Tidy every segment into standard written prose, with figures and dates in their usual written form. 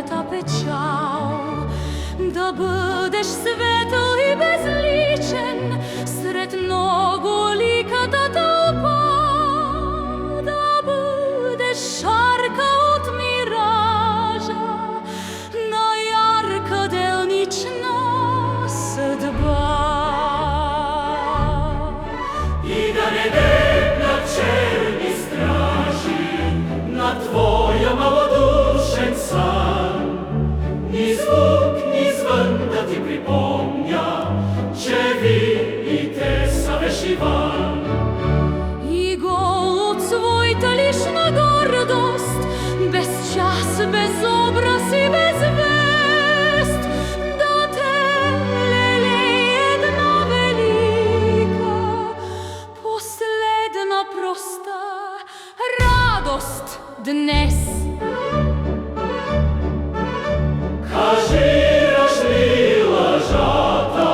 твојата печал, да бидеш светл и безличен сред многоликата толпа, да бидеш шарка од миража на јарка делнична съдба. И да не дебнат черни стражи на твоя малодушен сан, ни звук, ни звън да ти припомня, че видите са вешиван. И гол от својта лична гордост, без час, без образ и без вест, да те лелее една велика, последна проста радост днес. Кажи, ли лъжата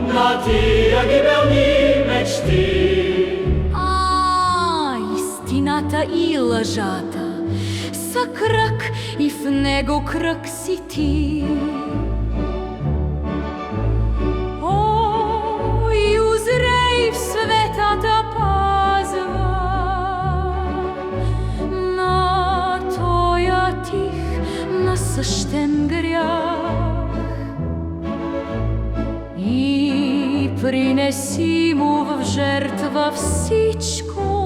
на тия гибелни мечти? Истината и лъжата са кръг и в него кръг си ти. И узрей в светата пазва на тоя тих насъщен грях и принеси му в жертва всичко,